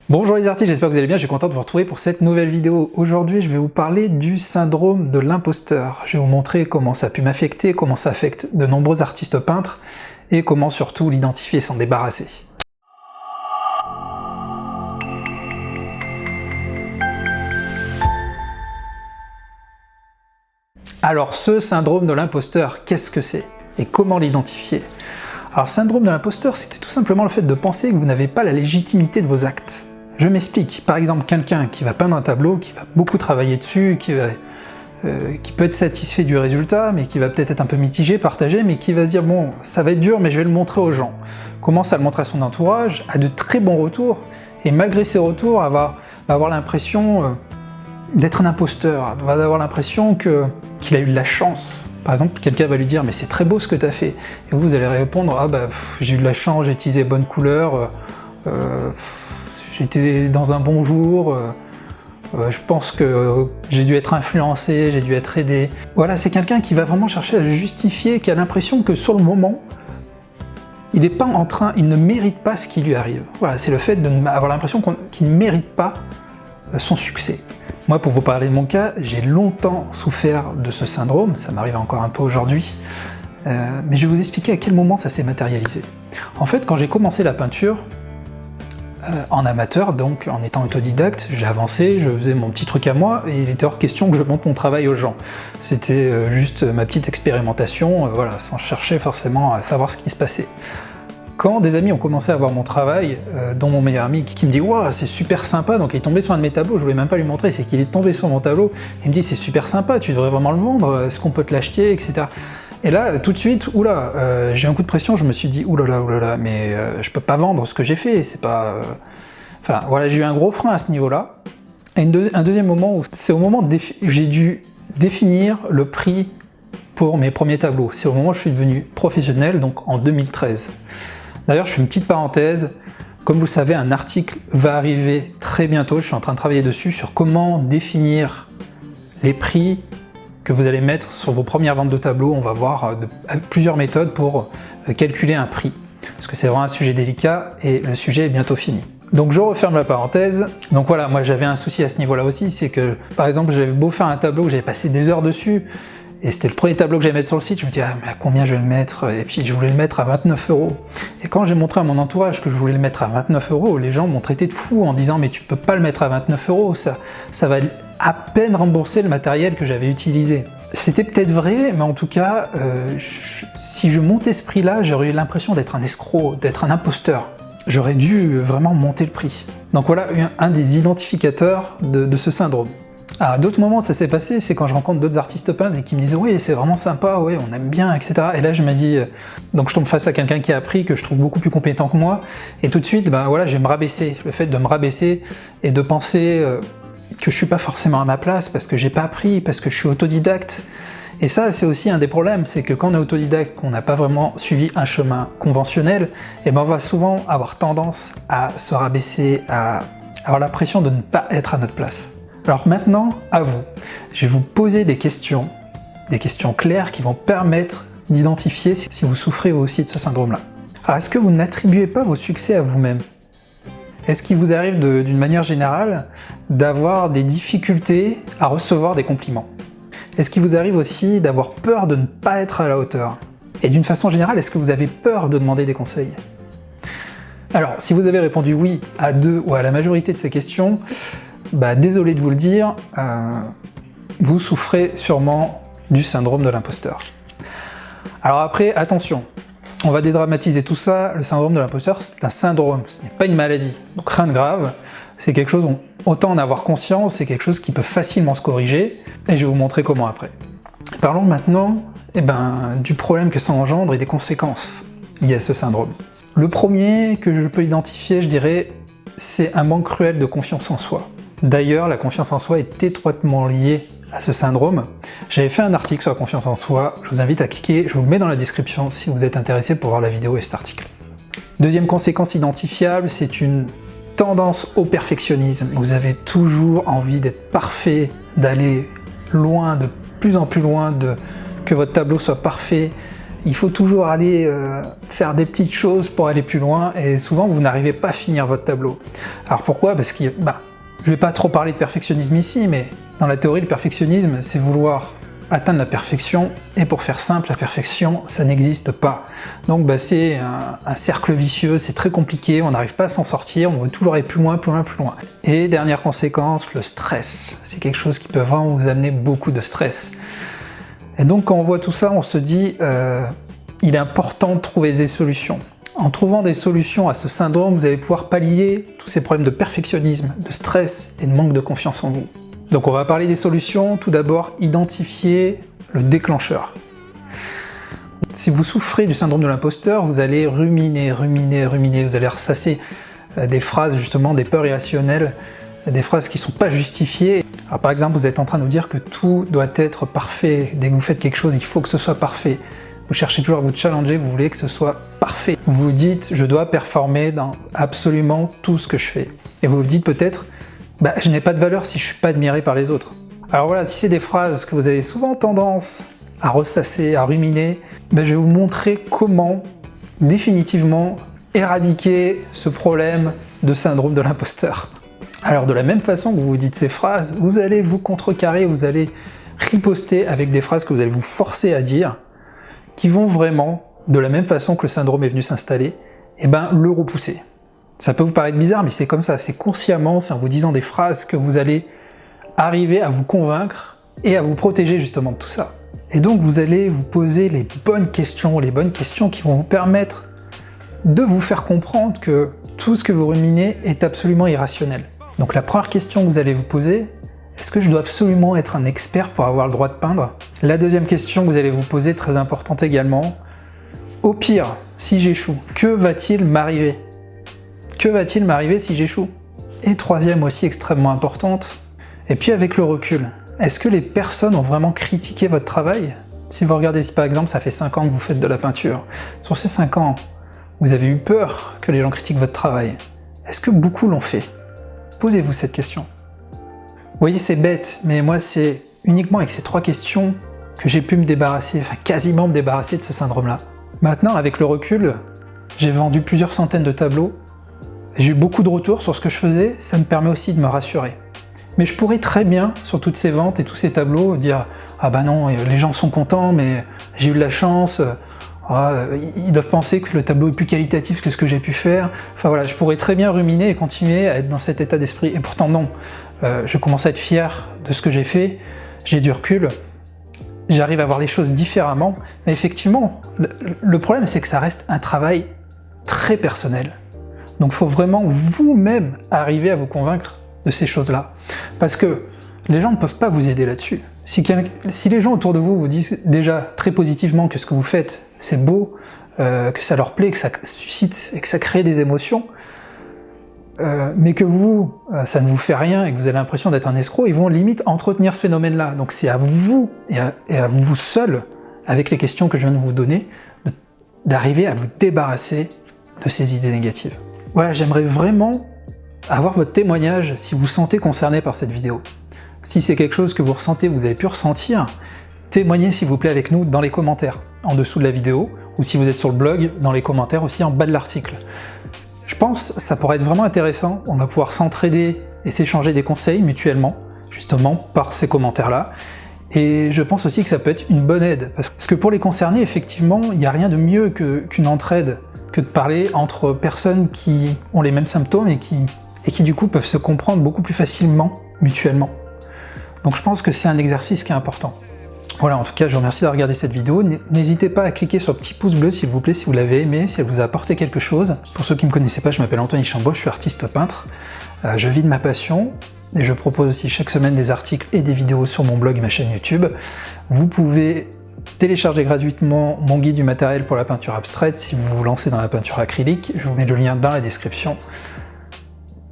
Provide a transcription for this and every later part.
Bonjour les artistes, j'espère que vous allez bien, je suis content de vous retrouver pour cette nouvelle vidéo. Aujourd'hui, je vais vous parler du syndrome de l'imposteur. Je vais vous montrer comment ça a pu m'affecter, comment ça affecte de nombreux artistes peintres, et comment surtout l'identifier et s'en débarrasser. Alors, ce syndrome de l'imposteur, qu'est-ce que c'est? Et comment l'identifier? Alors, syndrome de l'imposteur, c'est tout simplement le fait de penser que vous n'avez pas la légitimité de vos actes. Je m'explique. Par exemple, quelqu'un qui va peindre un tableau, qui va beaucoup travailler dessus, qui peut être satisfait du résultat, mais qui va peut-être être un peu mitigé, partagé, mais qui va se dire « bon, ça va être dur, mais je vais le montrer aux gens ». Commence à le montrer à son entourage, a de très bons retours, et malgré ces retours, va avoir l'impression d'être un imposteur, va avoir l'impression qu'il a eu de la chance. Par exemple, quelqu'un va lui dire « mais c'est très beau ce que tu as fait ». Et vous allez répondre « ah bah j'ai eu de la chance, j'ai utilisé les bonnes couleurs, j'étais dans un bon jour, je pense que j'ai dû être influencé, j'ai dû être aidé ». Voilà, c'est quelqu'un qui va vraiment chercher à justifier, qui a l'impression que sur le moment, il ne mérite pas ce qui lui arrive. Voilà, c'est le fait d'avoir l'impression qu'il ne mérite pas son succès. Moi, pour vous parler de mon cas, j'ai longtemps souffert de ce syndrome, ça m'arrive encore un peu aujourd'hui, mais je vais vous expliquer à quel moment ça s'est matérialisé. En fait, quand j'ai commencé la peinture, en amateur, donc en étant autodidacte, j'ai avancé, je faisais mon petit truc à moi, et il était hors de question que je montre mon travail aux gens. C'était juste ma petite expérimentation, voilà, sans chercher forcément à savoir ce qui se passait. Quand des amis ont commencé à voir mon travail, dont mon meilleur ami qui me dit « Wow, c'est super sympa », donc il est tombé sur un de mes tableaux, je voulais même pas lui montrer, c'est qu'il est tombé sur mon tableau, il me dit « c'est super sympa, tu devrais vraiment le vendre, est-ce qu'on peut te l'acheter, etc. » Et là, tout de suite, oula, j'ai eu un coup de pression, je me suis dit « oulala, mais je peux pas vendre ce que j'ai fait, c'est pas... » Enfin, voilà, j'ai eu un gros frein à ce niveau-là. Et un deuxième moment, c'est au moment où j'ai dû définir le prix pour mes premiers tableaux. C'est au moment où je suis devenu professionnel, donc en 2013. D'ailleurs, je fais une petite parenthèse. Comme vous le savez, un article va arriver très bientôt. Je suis en train de travailler dessus sur comment définir les prix que vous allez mettre sur vos premières ventes de tableaux. On va voir plusieurs méthodes pour calculer un prix. Parce que c'est vraiment un sujet délicat et le sujet est bientôt fini. Donc je referme la parenthèse. Donc voilà, moi j'avais un souci à ce niveau-là aussi, c'est que par exemple j'avais beau faire un tableau, j'avais passé des heures dessus, et c'était le premier tableau que j'allais mettre sur le site, je me disais ah mais à combien je vais le mettre? Et puis je voulais le mettre à 29 €. Et quand j'ai montré à mon entourage que je voulais le mettre à 29 €, les gens m'ont traité de fou en disant mais tu peux pas le mettre à 29 €, ça va à peine rembourser le matériel que j'avais utilisé. C'était peut-être vrai, mais en tout cas, si je montais ce prix-là, j'aurais eu l'impression d'être un escroc, d'être un imposteur. J'aurais dû vraiment monter le prix. Donc voilà un des identificateurs de ce syndrome. À d'autres moments ça s'est passé, c'est quand je rencontre d'autres artistes peintres et qui me disent « oui, c'est vraiment sympa, oui, on aime bien, etc. » Et là je me dis, donc je tombe face à quelqu'un qui a appris, que je trouve beaucoup plus compétent que moi, et tout de suite, ben voilà, je vais me rabaisser. Le fait de me rabaisser et de penser que je suis pas forcément à ma place parce que j'ai pas appris, parce que je suis autodidacte. Et ça, c'est aussi un des problèmes, c'est que quand on est autodidacte, qu'on n'a pas vraiment suivi un chemin conventionnel, et ben on va souvent avoir tendance à se rabaisser, à avoir l'impression de ne pas être à notre place. Alors maintenant, à vous. Je vais vous poser des questions claires qui vont permettre d'identifier si vous souffrez aussi de ce syndrome-là. Alors, est-ce que vous n'attribuez pas vos succès à vous-même? Est-ce qu'il vous arrive d'une manière générale d'avoir des difficultés à recevoir des compliments? Est-ce qu'il vous arrive aussi d'avoir peur de ne pas être à la hauteur? Et d'une façon générale, est-ce que vous avez peur de demander des conseils? Alors, si vous avez répondu oui à 2 ou à la majorité de ces questions, bah, désolé de vous le dire, vous souffrez sûrement du syndrome de l'imposteur. Alors après, attention, on va dédramatiser tout ça, le syndrome de l'imposteur, c'est un syndrome, ce n'est pas une maladie, donc rien de grave, c'est quelque chose, autant en avoir conscience, c'est quelque chose qui peut facilement se corriger, et je vais vous montrer comment après. Parlons maintenant du problème que ça engendre et des conséquences liées à ce syndrome. Le premier que je peux identifier, je dirais, c'est un manque cruel de confiance en soi. D'ailleurs, la confiance en soi est étroitement liée à ce syndrome. J'avais fait un article sur la confiance en soi, je vous invite à cliquer, je vous le mets dans la description si vous êtes intéressé pour voir la vidéo et cet article. Deuxième conséquence identifiable, c'est une tendance au perfectionnisme. Vous avez toujours envie d'être parfait, d'aller loin, de plus en plus loin, que votre tableau soit parfait. Il faut toujours aller faire des petites choses pour aller plus loin, et souvent vous n'arrivez pas à finir votre tableau. Alors pourquoi? Parce que, je vais pas trop parler de perfectionnisme ici, mais dans la théorie, le perfectionnisme, c'est vouloir atteindre la perfection, et pour faire simple, la perfection, ça n'existe pas. Donc c'est un cercle vicieux, c'est très compliqué, on n'arrive pas à s'en sortir, on veut toujours aller plus loin, plus loin, plus loin. Et dernière conséquence, le stress. C'est quelque chose qui peut vraiment vous amener beaucoup de stress. Et donc quand on voit tout ça, on se dit, il est important de trouver des solutions. En trouvant des solutions à ce syndrome, vous allez pouvoir pallier tous ces problèmes de perfectionnisme, de stress et de manque de confiance en vous. Donc on va parler des solutions. Tout d'abord, identifier le déclencheur. Si vous souffrez du syndrome de l'imposteur, vous allez ruminer, vous allez ressasser des phrases, justement, des peurs irrationnelles, des phrases qui ne sont pas justifiées. Alors, par exemple, vous êtes en train de vous dire que tout doit être parfait. Dès que vous faites quelque chose, il faut que ce soit parfait. Vous cherchez toujours à vous challenger, vous voulez que ce soit parfait. Vous vous dites, je dois performer dans absolument tout ce que je fais. Et vous vous dites peut-être, je n'ai pas de valeur si je ne suis pas admiré par les autres. Alors voilà, si c'est des phrases que vous avez souvent tendance à ressasser, à ruminer, je vais vous montrer comment définitivement éradiquer ce problème de syndrome de l'imposteur. Alors de la même façon que vous vous dites ces phrases, vous allez vous contrecarrer, vous allez riposter avec des phrases que vous allez vous forcer à dire, qui vont vraiment, de la même façon que le syndrome est venu s'installer, le repousser. Ça peut vous paraître bizarre, mais c'est comme ça, c'est consciemment, c'est en vous disant des phrases que vous allez arriver à vous convaincre et à vous protéger justement de tout ça. Et donc vous allez vous poser les bonnes questions qui vont vous permettre de vous faire comprendre que tout ce que vous ruminez est absolument irrationnel. Donc la première question que vous allez vous poser, est-ce que je dois absolument être un expert pour avoir le droit de peindre? La deuxième question que vous allez vous poser, très importante également, au pire, si j'échoue, que va-t-il m'arriver? Que va-t-il m'arriver si j'échoue? Et troisième aussi extrêmement importante, et puis avec le recul, est-ce que les personnes ont vraiment critiqué votre travail? Si vous regardez, si par exemple ça fait 5 ans que vous faites de la peinture, sur ces 5 ans, vous avez eu peur que les gens critiquent votre travail. Est-ce que beaucoup l'ont fait? Posez-vous cette question. Vous voyez, c'est bête, mais moi c'est uniquement avec ces 3 questions que j'ai pu me débarrasser, enfin quasiment me débarrasser de ce syndrome-là. Maintenant, avec le recul, j'ai vendu plusieurs centaines de tableaux, j'ai eu beaucoup de retours sur ce que je faisais, ça me permet aussi de me rassurer. Mais je pourrais très bien, sur toutes ces ventes et tous ces tableaux, dire « Ah non, les gens sont contents, mais j'ai eu de la chance, ils doivent penser que le tableau est plus qualitatif que ce que j'ai pu faire. » Enfin voilà, je pourrais très bien ruminer et continuer à être dans cet état d'esprit. Et pourtant non, je commence à être fier de ce que j'ai fait, j'ai du recul, j'arrive à voir les choses différemment. Mais effectivement, le problème c'est que ça reste un travail très personnel. Donc il faut vraiment vous-même arriver à vous convaincre de ces choses-là. Parce que les gens ne peuvent pas vous aider là-dessus. Si les gens autour de vous vous disent déjà très positivement que ce que vous faites, c'est beau, que ça leur plaît, que ça suscite et que ça crée des émotions, mais que vous, ça ne vous fait rien et que vous avez l'impression d'être un escroc, ils vont limite entretenir ce phénomène-là. Donc c'est à vous, et à vous seul, avec les questions que je viens de vous donner, d'arriver à vous débarrasser de ces idées négatives. Voilà, j'aimerais vraiment avoir votre témoignage si vous vous sentez concerné par cette vidéo. Si c'est quelque chose que vous ressentez, vous avez pu ressentir, témoignez s'il vous plaît avec nous dans les commentaires, en dessous de la vidéo, ou si vous êtes sur le blog, dans les commentaires aussi en bas de l'article. Je pense que ça pourrait être vraiment intéressant, on va pouvoir s'entraider et s'échanger des conseils mutuellement, justement par ces commentaires-là. Et je pense aussi que ça peut être une bonne aide, parce que pour les concernés, effectivement, il n'y a rien de mieux qu'une entraide, que de parler entre personnes qui ont les mêmes symptômes et qui du coup peuvent se comprendre beaucoup plus facilement, mutuellement. Donc je pense que c'est un exercice qui est important. Voilà, en tout cas, je vous remercie d'avoir regardé cette vidéo. N'hésitez pas à cliquer sur le petit pouce bleu s'il vous plaît, si vous l'avez aimé, si elle vous a apporté quelque chose. Pour ceux qui ne me connaissaient pas, je m'appelle Anthony Chambaud, je suis artiste peintre. Je vis de ma passion et je propose aussi chaque semaine des articles et des vidéos sur mon blog et ma chaîne YouTube. Vous pouvez télécharger gratuitement mon guide du matériel pour la peinture abstraite si vous vous lancez dans la peinture acrylique. Je vous mets le lien dans la description.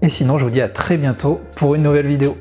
Et sinon, je vous dis à très bientôt pour une nouvelle vidéo.